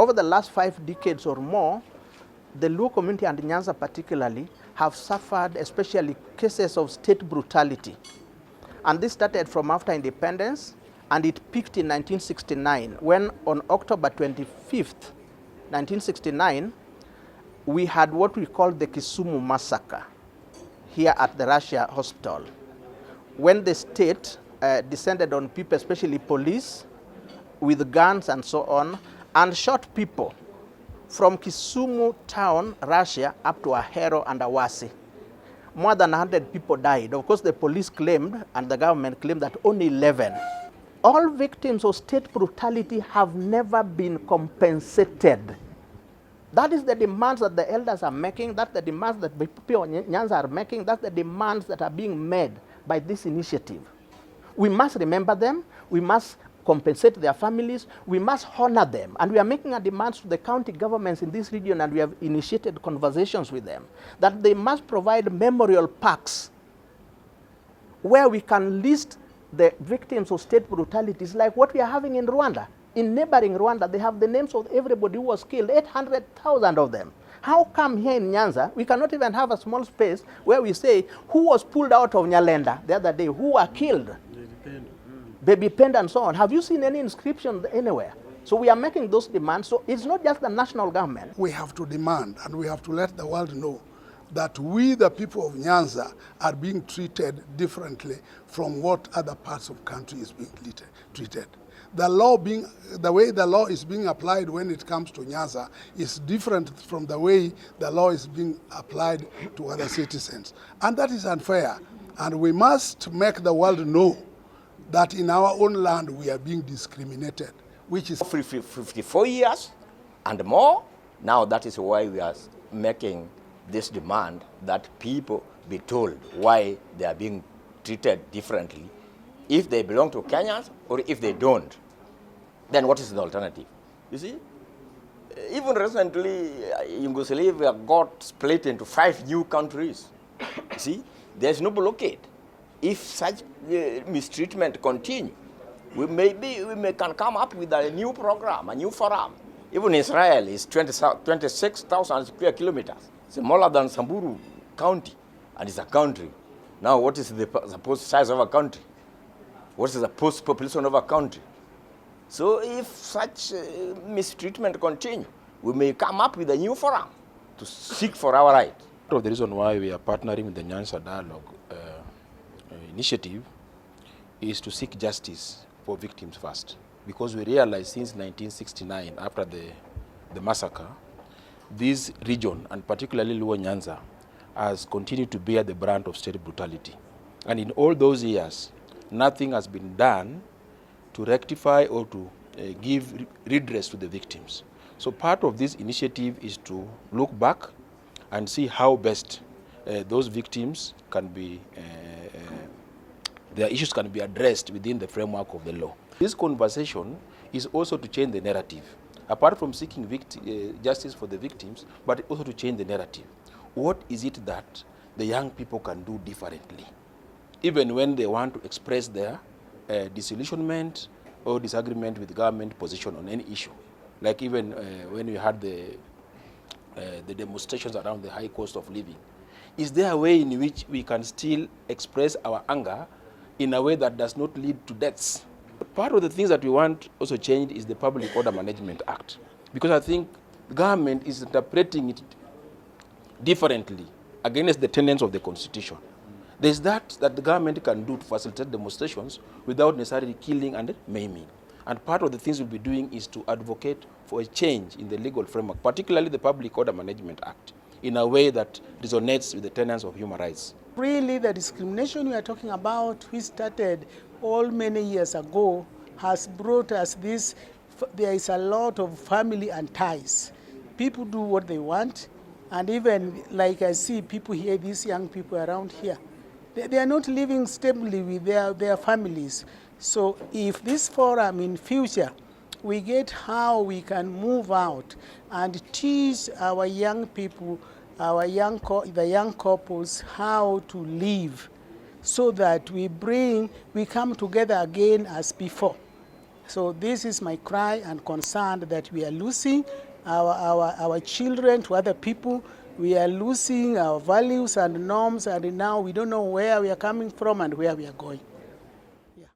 over the last 5 decades or more, the Luo community and Nyanza particularly have suffered especially cases of state brutality. And this started from after independence, and it peaked in 1969 when on October 25th, 1969, we had what we call the Kisumu Massacre here at the Russia Hospital, when the state descended on people, especially police, with guns and so on, and shot people from Kisumu town, Russia, up to Ahero and Awasi. More than 100 people died. Of course, the police claimed, and the government claimed, that only 11. All victims of state brutality have never been compensated. That is the demands that the elders are making. That's the demands that people in Nyanza are making. That's the demands that are being made by this initiative. We must remember them. We must compensate their families. We must honor them. And we are making a demand to the county governments in this region, and we have initiated conversations with them, that they must provide memorial parks where we can list the victims of state brutalities, like what we are having in Rwanda. In neighboring Rwanda, they have the names of everybody who was killed, 800,000 of them. How come here in Nyanza, we cannot even have a small space where we say who was pulled out of Nyalenda the other day, who were killed? Baby Pend and so on. Have you seen any inscription anywhere? So we are making those demands. So it's not just the national government. We have to demand, and we have to let the world know that we, the people of Nyanza, are being treated differently from what other parts of the country is being treated. The way the law is being applied when it comes to Nyanza is different from the way the law is being applied to other citizens. And that is unfair. And we must make the world know that in our own land we are being discriminated, which is 54 years and more. Now that is why we are making this demand that people be told why they are being treated differently. If they belong to Kenyans or if they don't, then what is the alternative? You see, even recently, Yugoslavia got split into 5 new countries. See, there's no blockade. If such mistreatment continue, we can come up with a new program, a new forum. Even Israel is 26,000 square kilometers. It's smaller than Samburu County, and it's a country. Now, what is the supposed size of a country? What is the supposed population of a country? So if such mistreatment continue, we may come up with a new forum to seek for our right. Part of the reason why we are partnering with the Nyanza Dialogue Initiative is to seek justice for victims first. Because we realized since 1969, after the massacre, this region, and particularly Luo Nyanza, has continued to bear the brunt of state brutality. And in all those years, nothing has been done to rectify or to give redress to the victims. So part of this initiative is to look back and see how best those victims can be, their issues can be addressed within the framework of the law. This conversation is also to change the narrative, apart from seeking justice for the victims, but also to change the narrative. What is it that the young people can do differently, even when they want to express their disillusionment or disagreement with government position on any issue? Like even when we had the demonstrations around the high cost of living. Is there a way in which we can still express our anger in a way that does not lead to deaths? Part of the things that we want also changed is the Public Order Management Act, because I think the government is interpreting it differently against the tenets of the Constitution. There's that the government can do to facilitate demonstrations without necessarily killing and maiming. And part of the things we'll be doing is to advocate for a change in the legal framework, particularly the Public Order Management Act, in a way that resonates with the tenets of human rights. Really, the discrimination we are talking about, we started all many years ago, has brought us this. There is a lot of family and ties. People do what they want, and even like I see people here, these young people around here, they are not living stably with their families. So if this forum in future, we get how we can move out and teach our young people, the young couples, how to live, so that we come together again as before. So this is my cry and concern that we are losing our children to other people. We are losing our values and norms, and now we don't know where we are coming from and where we are going.